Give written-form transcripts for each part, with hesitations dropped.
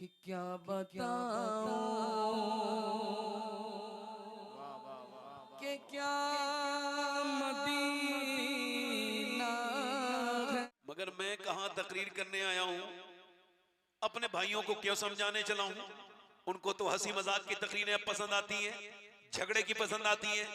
कि क्या बताऊं कि क्या मदीना है। मगर मैं कहां तकरीर करने आया हूं, अपने भाइयों को क्यों समझाने चला हूं। उनको तो हंसी मजाक की तकरीरें पसंद आती हैं, झगड़े की पसंद आती हैं।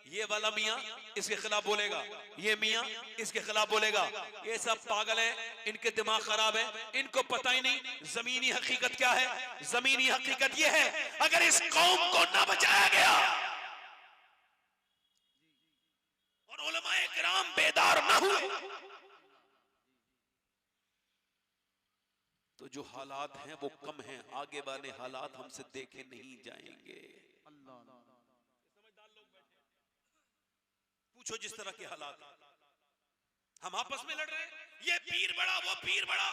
ये वाला मियाँ इसके खिलाफ बोलेगा, ये मियाँ इसके खिलाफ बोलेगा। ये सब पागल हैं, इनके दिमाग खराब है, इनको पता ही नहीं जमीनी हकीकत क्या है। जमीनी हकीकत ये है, अगर इस कौम को ना बचाया गया और उलमाए किराम बेदार ना हुए तो जो हालात हैं वो कम हैं, आगे वाले हालात हमसे देखे नहीं जाएंगे। पूछो जिस तरह के हालात हम आपस में लड़ रहे हैं, ये पीर बड़ा वो पीर बड़ा,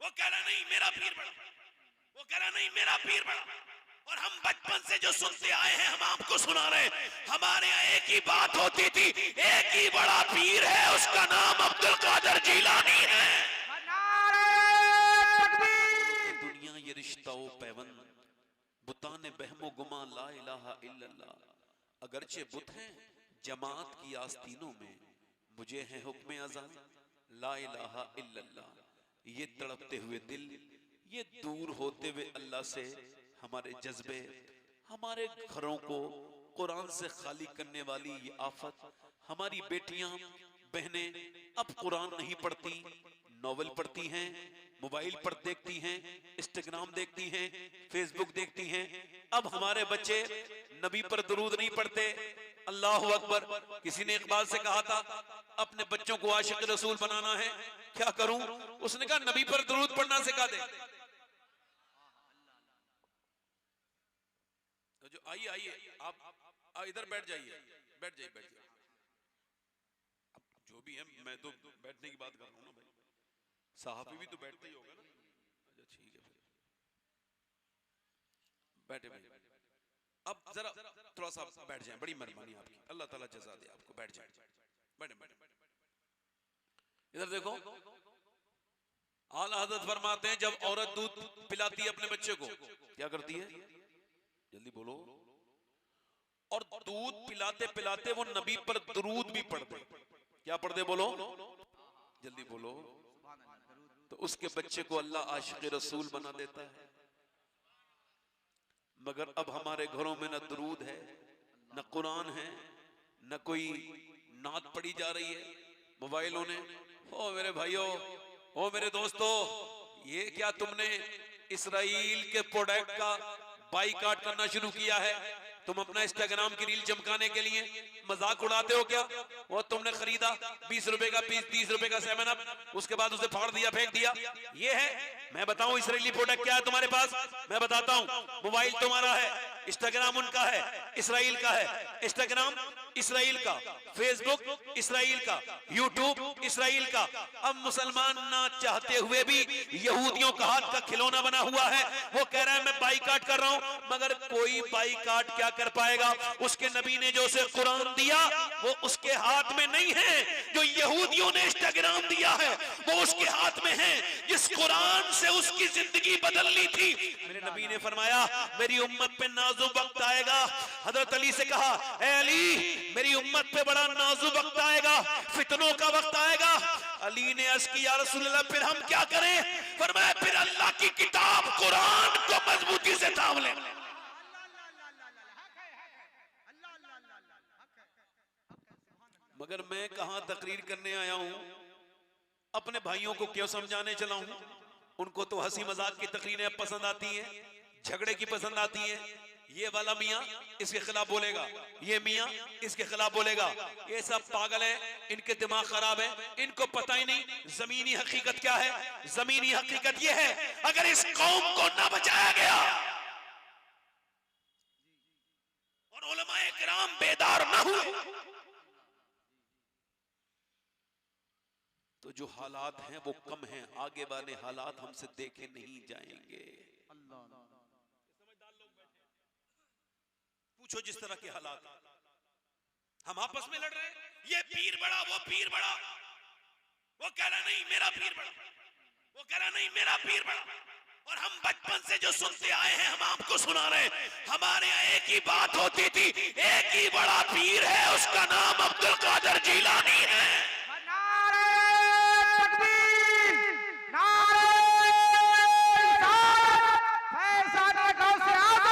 वो कह रहा नहीं मेरा पीर बड़ा, वो कह रहा नहीं मेरा पीर बड़ा। और हम बचपन से जो सुनते आए हैं हम आपको सुना रहे हैं। हमारे यहाँ एक ही बात होती थी, एक ही बड़ा पीर है, उसका नाम अब्दुल कादिर जीलानी है। दुनिया ये रिश्ता ओ पैवंद बुताने बहमो गुमा ला इलाहा इल्लल्लाह। अगरचे बुत हैं जमात की आस्तीनों में, मुझे है हुक्म अज़ा ला इलाहा इल्लल्लाह। ये तड़पते हुए दिल, ये दूर होते हुए अल्लाह से हमारे जज्बे, हमारे घरों को कुरान से खाली करने वाली ये आफत। हमारी बेटियां बहनें अब कुरान नहीं पढ़ती, नॉवेल पढ़ती हैं, मोबाइल पर देखती हैं, इंस्टाग्राम देखती हैं, फेसबुक देखती हैं। अब हमारे बच्चे नबी पर दुरूद नहीं पढ़ते। अल्लाह अकबर। किसी ने इकबाल से कहा था अपने बच्चों को आशिक रसूल बनाना है, क्या करूं? उसने कहा नबी पर दुरूद पढ़ना सिखा दे। तो जो आइए आइए आप इधर बैठ जाइए, बैठ जाइए बैठ जाइए। अब जो भी है, मैं तो बैठने की बात कर रहा हूँ ना भाई, साहबी भी तो बैठते ही होगा ना। अच्छा ठीक है फिर बैठे भाई। अब जरा थोड़ा सा बैठ जाएं, बड़ी मेहरबानी आपकी, अल्लाह ताला जज़ा दे आपको। बैठ जाएं, बैठे बैठे। इधर देखो, आला हज़रत फरमाते हैं जब औरत दूध पिलाती है अपने बच्चे को, क्या करती है? जल्दी बोलो। और दूध पिलाते पिलाते वो नबी पर दुरूद भी पढ़ते। क्या पढ़ते? बोलो जल्दी बोलो। तो उसके बच्चे को अल्लाह आशिक रसूल बना देता है। मगर अब हमारे घरों में न दुरूद है, न कुरान है, न कोई नात पढ़ी जा रही है। मोबाइलों ने, ओ मेरे भाइयों, ओ मेरे दोस्तों, ये क्या तुमने इसराइल के प्रोडक्ट का बाइकाट करना शुरू किया है? तुम अपना इंस्टाग्राम की रील चमकाने के लिए मजाक उड़ाते हो क्या? वो तुमने खरीदा 20 रुपए का पीस, 30 रुपए का 7 अप, उसके बाद उसे फाड़ दिया, फेंक दिया। ये है? मैं बताऊं इसराइली प्रोडक्ट क्या है तुम्हारे पास? मैं बताता हूं। मोबाइल तुम्हारा है, इंस्टाग्राम उनका है, इसराइल का है। इंस्टाग्राम इसराइल का, फेसबुक इसराइल का, यूट्यूब इसराइल का। अब मुसलमान ना चाहते हुए भी यहूदियों का हाथ का खिलौना बना हुआ है। वो कह रहा है मैं बाइकाट कर रहा हूं, मगर कोई बाइकाट क्या कर पाएगा? उसके नबी ने जो उसे कुरान दिया वो उसके हाथ में नहीं है। जो यहूदियों ने इंस्टाग्राम दिया है वो उसके हाथ में है, जिस कुरान से उसकी जिंदगी बदलनी थी। मेरे नबी ने फरमाया मेरी उम्मत पे नाजुक वक्त आएगा। हजरत अली से कहा, ए अली मेरी उम्मत पे बड़ा नाजुक वक्त आएगा, फितनों का वक्त आएगा। अली ने अर्ज किया, या रसूलल्लाह फिर हम क्या करें? फरमाया फिर अल्लाह की किताब कुरान को मजबूती से थाम लें। मगर मैं कहां तकरीर करने आया हूं, अपने भाइयों को क्यों समझाने चला हूं। उनको तो हंसी मजाक की तकरीरें पसंद आती हैं, झगड़े की पसंद आती हैं। ये वाला मियाँ इसके खिलाफ बोलेगा, ये मियाँ इसके खिलाफ बोलेगा। ये सब पागल हैं, इनके दिमाग खराब है, इनको पता ही नहीं जमीनी हकीकत क्या है। जमीनी हकीकत ये है, अगर इस कौम को ना बचाया गया और उलमाए किराम बेदार ना हुए तो जो हालात हैं वो कम हैं, आगे वाले हालात हमसे देखे नहीं जाएंगे। पूछो जिस तरह के हालात हम आपस में लड़ रहे हैं, ये पीर बड़ा वो पीर बड़ा, वो कह रहा नहीं मेरा पीर बड़ा, वो कह रहा नहीं मेरा पीर बड़ा। और हम बचपन से जो सुनते आए हैं हम आपको सुना रहे हैं। हमारे यहाँ एक ही बात होती थी, एक ही बड़ा पीर है, उसका नाम अब्दुल कादिर जिलानी है। नारे तकबीर, नारे रिसालत, फैज़ाने गौसे आज़म।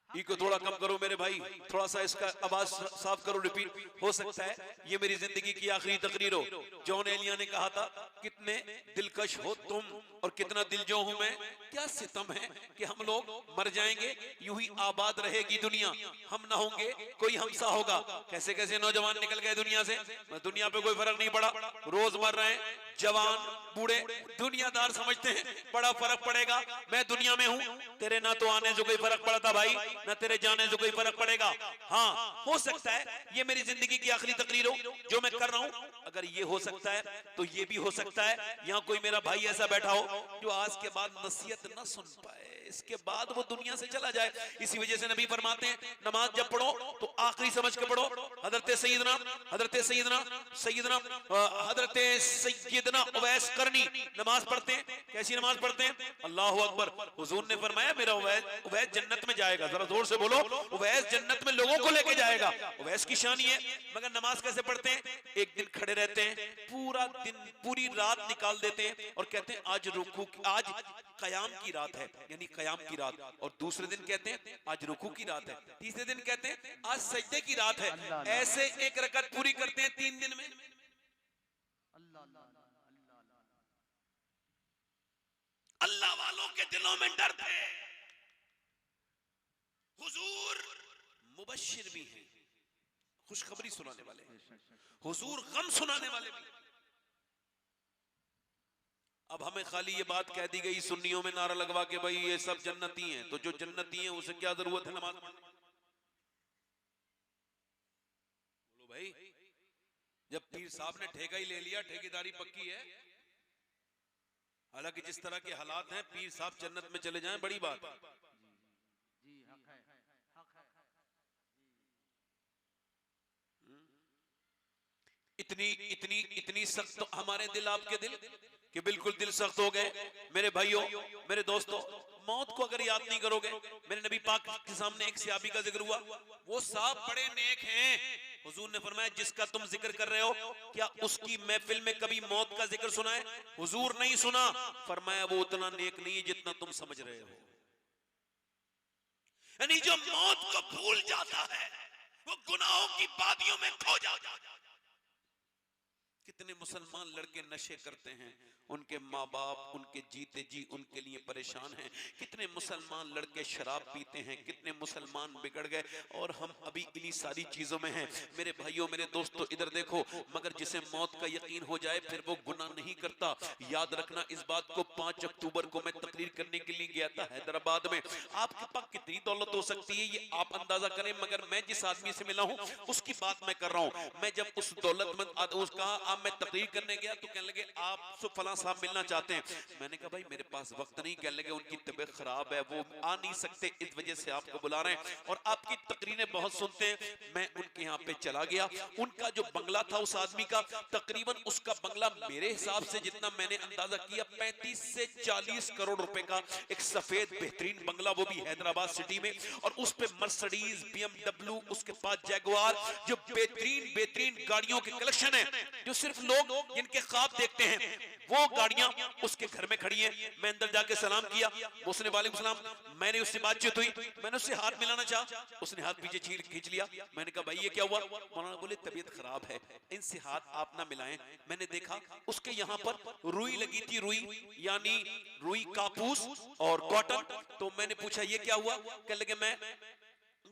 ई को थोड़ा कम करो मेरे भाई, थोड़ा सा इसका आवाज साफ करो, रिपीट। हो सकता है ये मेरी जिंदगी की आखिरी तकरीर हो। जॉन एलिया ने कहा था, कितने दिलकश हो तुम और कितना दिलजो हूं मैं, क्या सितम है कि हम लोग मर जाएंगे, यूं ही आबाद रहेगी दुनिया, हम ना होंगे कोई हमसा होगा। कैसे कैसे नौजवान निकल गए दुनिया से, दुनिया पे कोई फर्क नहीं पड़ा, रोज मर रहे हैं, जवान बूढ़े दुनियादार समझते हैं बड़ा फर्क पड़ेगा, मैं दुनिया में हूं, तेरे ना तो आने से कोई फर्क पड़ता भाई, ना तेरे जाने से कोई फर्क पड़ेगा। हाँ, हो सकता है ये मेरी जिंदगी की आखिरी तकरीर हो जो मैं कर रहा हूं। अगर ये हो सकता है तो ये भी हो सकता है यहाँ कोई मेरा भाई ऐसा बैठा हो जो आज के बाद नसीहत ना सुन पाए, इसके बाद वो दुनिया से चला जाए। इसी वजह से नबी फरमाते हैं, नमाज जब पढ़ो तो आखिरी समझ के पढ़ो। हजरत सैयदना उवैस करनी नमाज पढ़ते हैं, कैसी नमाज पढ़ते हैं? अल्लाहु अकबर। हुजूर ने फरमाया, मेरा उवैस जन्नत में जाएगा। जरा जोर से बोलो, उवैस जन्नत में लोगों को लेके जाएगा। उवैस की शान ये है। मगर नमाज कैसे पढ़ते हैं? एक दिन खड़े रहते हैं, पूरा दिन पूरी रात निकाल देते हैं और कहते हैं आज आज कयाम की रात है, यानी कयाम की रात। और दूसरे दिन कहते हैं आज रुकू की रात है, तीसरे दिन कहते हैं आज सजदे की रात है। ऐसे एक रकत पूरी करते हैं 3 दिन में। अल्लाह वालों के दिलों में डर थे। हुजूर मुबश्शिर भी हैं, खुशखबरी सुनाने वाले हैं, हुजूर गम सुनाने वाले भी। अब हमें खाली ये बात कह दी गई सुन्नियों में नारा लगवा के भाई ये सब जन्नती हैं, तो जो जन्नती हैं उसे क्या जरूरत है नमाज पढ़ने? बोलो भाई, जब पीर साहब ने ठेका ही ले लिया, ठेकेदारी पक्की है। हालांकि जिस तरह के हालात हैं, पीर साहब जन्नत में चले जाएं बड़ी बात है। इतनी इतनी इतनी सख्त हमारे दिल, आपके दिल कि बिल्कुल दिल सख्त हो गए। मेरे भाइयों, मेरे दोस्तों, मौत को अगर याद नहीं करोगे, मेरे नबी पाक के सामने एक सहाबी का जिक्र हुआ, वो साहब बड़े नेक हैं। हुजूर ने फरमाया, जिसका तुम जिक्र कर रहे हो क्या उसकी महफिल में कभी मौत का जिक्र सुना है? हुजूर नहीं सुना। फरमाया वो उतना नेक नहीं है जितना तुम समझ रहे हो। यानी जो मौत को भूल जाता है वो गुनाहों की वादियों में खो जाता है। कितने मुसलमान लड़के नशे करते हैं, उनके माँ बाप उनके जीते जी उनके लिए परेशान हैं। कितने मुसलमान लड़के शराब पीते हैं, कितने मुसलमान बिगड़ गए और हम अभी इन्हीं सारी चीजों में हैं। मेरे भाइयों, मेरे दोस्तों, इधर देखो। मगर जिसे मौत का यकीन हो जाए फिर वो गुनाह नहीं करता। याद रखना इस बात को, 5 अक्टूबर को मैं तकरीर करने के लिए गया था हैदराबाद में। आपके पास कितनी दौलत हो सकती है ये आप अंदाजा करें, मगर मैं जिस आदमी से मिला हूँ उसकी बात मैं कर रहा हूँ। मैं जब उस दौलतमंद उसका मैं तकरीर करने गया तो कहने लगे आप फलां साहब मिलना चाहते हैं। मैंने कहा भाई मेरे पास वक्त नहीं। कहने लगे उनकी तबीयत खराब है, वो आ नहीं सकते, इस वजह से आपको बुला रहे हैं और आपकी तकरीरें बहुत सुनते हैं। मैं उनके यहाँ पे चला गया। उनका जो बंगला था उस आदमी का, तकरीबन उसका बंगला मेरे हिसाब से जितना मैंने अंदाजा किया 35 से 40 करोड़ रुपए का एक सफेद बेहतरीन बंगला, वो भी हैदराबाद सिटी में। और उस पे मर्सिडीज, BMW, उसके पास जैगुआर, जो बेहतरीन बेहतरीन गाड़ियों के कलेक्शन है, जो सिर्फ लोग जिनके ख्वाब देखते हैं, वो गाड़ियां उसके घर में खड़ी हैं। मैं अंदर जाके सलाम किया, उसने वालेकुम सलाम। मैंने उससे बातचीत हुई, मैंने उससे हाथ मिलाना चाहा, उसने हाथ पीछे खींच लिया। मैंने कहा भाई ये क्या हुआ? मौलाना बोले तबीयत खराब है, इनसे हाथ आप ना मिलाएं। मैंने देखा उसके यहाँ पर रुई लगी थी, रुई यानी रुई कापूस और कॉटन। तो मैंने पूछा ये क्या हुआ? कहने लगे मैं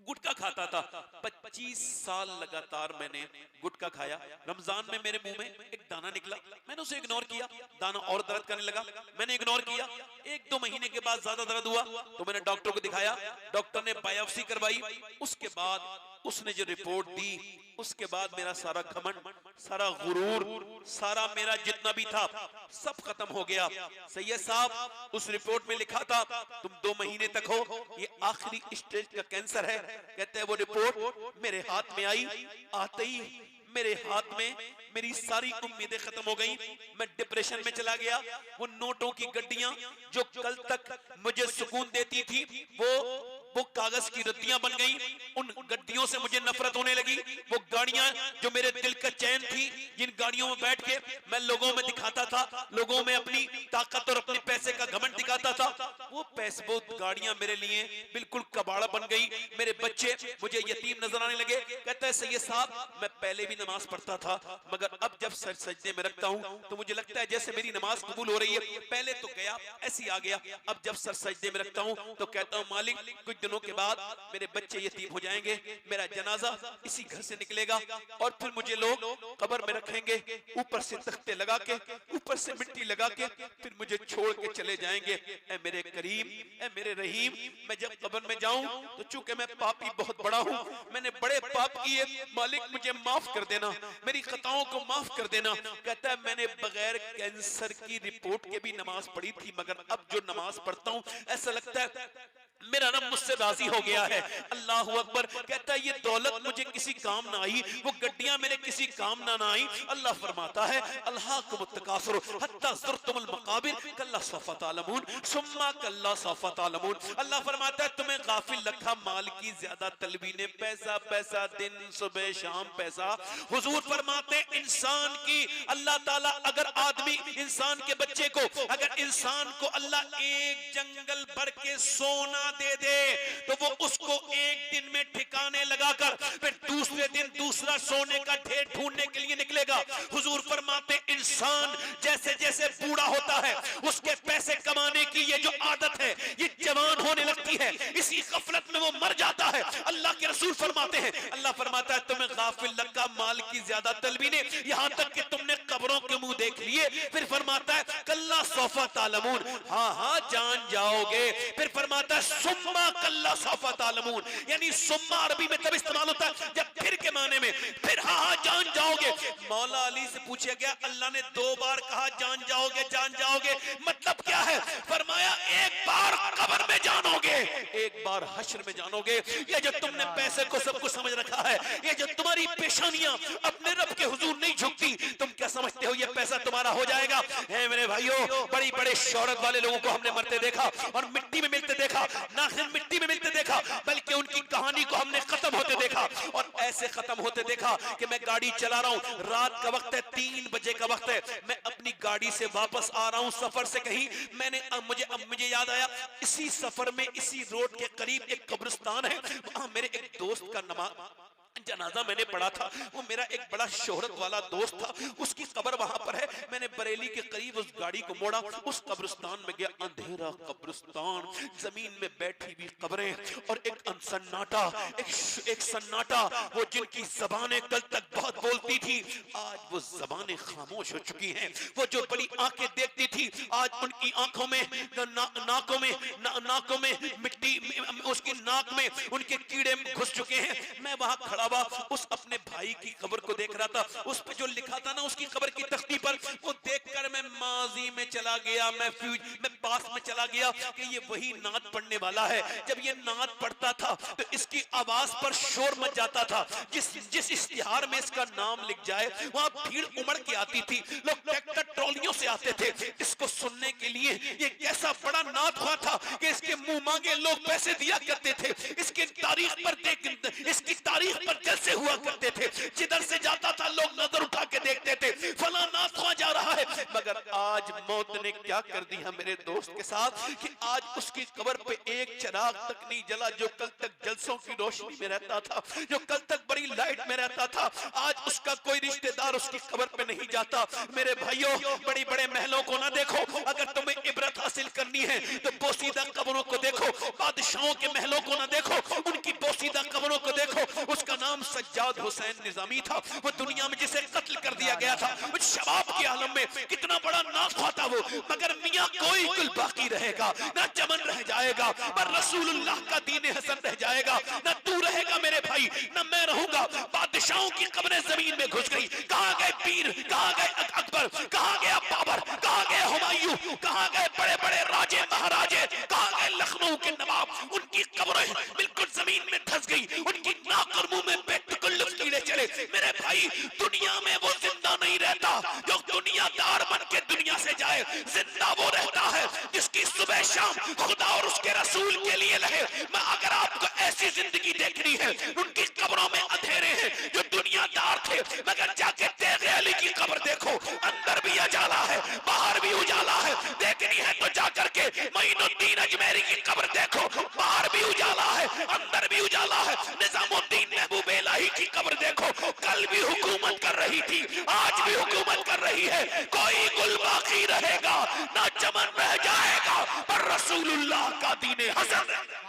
गुटखा खाता था, 25 साल लगातार मैंने गुटखा खाया। रमजान में मेरे मुंह में एक दाना निकला, मैंने उसे इग्नोर किया, दाना और दर्द करने लगा, मैंने इग्नोर किया। 1-2 महीने के बाद ज्यादा दर्द हुआ तो मैंने डॉक्टर को दिखाया, डॉक्टर ने बायोप्सी करवाई। उसके बाद उसने जो रिपोर्ट दी, उसके बाद मेरा सारा घमंड, सारा गुरूर, सारा मेरा जितना भी था सब खत्म हो गया। सैयद साहब उस रिपोर्ट में लिखा था तुम 2 महीने तक हो, ये आखिरी स्टेज का कैंसर है। कहते हैं वो रिपोर्ट मेरे हाथ में आई, आते ही मेरे हाथ में मेरी सारी उम्मीदें खत्म हो गई, मैं डिप्रेशन में चला गया। वो नोटों की गड्डियां जो कल तक मुझे सुकून देती थी वो कागज की रद्दियां बन गई, उन गड्डियों से मुझे नफरत होने लगी। वो गाड़ियां जो मेरे दिल का चैन थी, जिन गाड़ियों में बैठ के मैं लोगों में दिखाता था, लोगों में अपनी ताकत और अपने पैसे का घमंड दिखाता था, वो गाड़ियां मेरे लिए बिल्कुल कबाड़ा बन गई। मेरे बच्चे मुझे यतीम नजर आने लगे। कहता है सैयद साहब मैं पहले भी नमाज पढ़ता था, मगर अब जब सर सजदे में रखता हूं तो मुझे लगता है जैसे मेरी नमाज कबूल हो रही है। पहले तो गया ऐसे ही आ गया, अब जब सर सजदे में रखता हूं तो कहता हूं मालिक कुछ दिनों के बाद मेरे बच्चे यतीम हो जाएंगे, मेरा जनाजा इसी घर से निकलेगा और फिर मुझे लोग कब्र में रखेंगे, ऊपर से तख्ते लगा के, ऊपर से मिट्टी लगा के, फिर मुझे छोड़ के चले जाएंगे। ऐ मेरे करीम, ऐ मेरे रहीम, मैं जब कब्र में जाऊं तो चूंकि मैं पापी बहुत बड़ा हूं, मैंने बड़े पाप किए, मालिक मुझे माफ कर देना, मेरी खताओं को माफ कर देना। कहता है मैंने बगैर कैंसर की रिपोर्ट के भी नमाज पढ़ी थी, मगर अब जो नमाज पढ़ता हूं ऐसा लगता है मेरा रब मुझसे राजी हो गया है। अल्लाह अकबर। कहता है ये दौलत मुझे किसी काम ना आई, वो गड्डियां मेरे किसी काम ना आई। अल्लाह फरमाता है अल्हाकुमुत तकासुर हत्ता ज़ुरतुमुल मकाबिर कल्ला सौफ़ तअलमून सुम्मा कल्ला सौफ़ तअलमून। अल्लाह फरमाता है तुम्हें गाफिल रखा माल की ज्यादा तलबी ने, पैसा पैसा दिन सुबह शाम पैसा। हुजूर फरमाते इंसान की अल्लाह ताला अगर आदमी इंसान के बच्चे को, अगर इंसान को अल्लाह एक जंगल भर के सोना दे दे तो वो उसको एक दिन में ठिकाने लगाकर फिर दूसरे दिन दूसरा सोने का ढेर ढूंढने के लिए निकलेगा। हुजूर फरमाते इंसान जैसे जैसे बूढ़ा होता है उसके पैसे कमाने की ये जो आदत है ये जवान होने लगती है, इसी गफलत में वो मर जाता है। अल्लाह के रसूल फरमाते हैं, अल्लाह फरमाता है तुम्हें गाफिल लगा माल की ज्यादा तलबी ने, यहां तक कि तुमने कब्रों के मुंह देख लिए। फिर फरमाता है कल्ला सौफ़ तअलमून, हाँ हाँ जान जाओगे। फिर फरमाता है सुम्मा कल्ला सौफ़ तअलमून, यानी सुम्मा अरबी में तब इस्तेमाल होता है जब फिर के माने में, फिर हाँ हाँ जान जाओगे। मौला अली से पूछा गया अल्लाह ने 2 बार कहा जान जाओगे जान जाओगे, मतलब क्या है? फरमाया एक बार कब्र में जानोगे, एक बार हश्र में जानोगे। ये जो तुमने पैसे को सब कुछ समझ रखा है, ये जो तुम्हारी पेशानियां अपने रब के हुजूर नहीं झुकती, तुम क्या समझते हो ये पैसा तुम्हारा हो जाएगा? है मेरे भाइयों, बड़ी बड़े शोहरत वाले लोगों को हमने मरते देखा और मिट्टी में मिलते देखा, ना सिर्फ मिट्टी में मिलते देखा बल्कि उनकी कहानी को हमने खत्म होते देखा। और ऐसे खत्म होते देखा कि मैं गाड़ी चला रहा हूं, रात का वक्त है, 3 बजे का वक्त है, मैं अपनी गाड़ी से वापस आ रहा हूं सफर से कहीं, मुझे याद आया इसी सफर में इसी रोड के करीब एक कब्रिस्तान है, वहां मेरे एक दोस्त का जनाजा मैंने पढ़ा था। वो मेरा एक बड़ा शोहरत वाला दोस्त था, उसकी कब्र वहां पर है। मैंने बरेली के करीब उस गाड़ी को मोड़ा, उस कब्रिस्तान में गया, अंधेरा कब्रिस्तान, जमीन में बैठी हुई कब्रें और एक सन्नाटा, एक सन्नाटा। वो जिनकी जबानें कल तक बहुत बोलती थी आज वो जबानें खामोश हो चुकी हैं। वो जो बड़ी आंखें देखती थी आज उनकी आंखों में नाकों में मिट्टी, उसकी नाक में उनके कीड़े घुस चुके हैं। मैं वहां खड़ा उस अपने भाई की कब्र को देख रहा था, उस पे जो लिखा था ना उसकी कब्र की तख्ती पर, वो देखकर मैं माजी में चला गया, मैं पास में चला गया कि ये वही नात पढ़ने वाला है। जब ये नात पढ़ता था तो इसकी आवाज पर शोर मच जाता था, जिस इश्तिहार में इसका नाम लिख जाए वहां भीड़ उमड़ के आती थी, लोग ट्रैक्टर ट्रॉलियों से आते थे इसको सुनने के लिए। ये कैसा बड़ा नात हुआ था कि इसके मुंह मांगे लोग पैसे दिया करते थे, इसकी तारीख पर जलसे हुआ करते थे, जिधर से जाता था लोग नजर उठा के देखते थे फला नात हुआ जा रहा है। मगर आज मौत ने क्या कर दिया मेरे दोस्त के साथ कि आज उसकी कब्र पे एक चिराग तक नहीं जला। जो कल तक जलसों की रोशनी में रहता था, जो कल तक बड़ी लाइट में रहता था, आज उसका कोई रिश्तेदार उसकी कब्र पे नहीं जाता। मेरे भाइयों, बड़ी बड़े महलों को ना देखो, अगर तुम्हें इबरत हासिल करनी है तो पोसीदा कब्रों को देखो। बादशाहों के महलों को ना देखो, उनकी पोसीदा कब्रों को देखो। उसका नाम सज्जाद हुसैन निजामी था, वो दुनिया में जिसे कत्ल कर दिया गया था, वो शबाब के आलम में कितना बड़ा नाख़्वा था वो। मगर मियां कोई कुल बाकी रहेगा, ना चमन रह जाएगा, पर रसूलुल्लाह का दीन हसन रह जाएगा। ना तू रहेगा मेरे भाई, ना मैं रहूंगा। बादशाहों की कब्रें जमीन में घुस गई। कहां गए पीर, कहां गए अकबर, कहां गया बाबर, कहां गए हुमायूं, कहां गए बड़े बड़े राजे महाराजे, कहां गए लखनऊ के नवाब। उनकी कब्रें बिल्कुल जमीन में धंस गई, उनकी नाक और मुंह में बेतकल्लुफ कीड़े चले। मेरे भाई दुनिया में वो जिंदा नहीं रहता जो दुनियादार बन के दुनिया से जाए। जिंदा वो रहता है जिसकी सुबह शाम खुदा और उसके रसूल के लिए रहे। मैं अगर आपको ऐसी जिंदगी देखनी है, उनकी कब्रों में अंधेरे हैं जो दुनियादार थे, मगर जाके तेगे अली की कब्र देखो, अंदर भी उजाला है बाहर भी उजाला है। देखनी है तो जाकर के मोइनुद्दीन अजमेरी की कब्र देखो, बाहर भी उजाला है अंदर भी उजाला है। निजामुद्दीन महबूब इलाही की कब्र देखो, कल भी हुकूमत कर रही थी आज भी हुकूमत कर रही है। कोई गुल बाकी रहेगा ना चमन रह जाएगा, पर रसूलुल्लाह का दीन हसन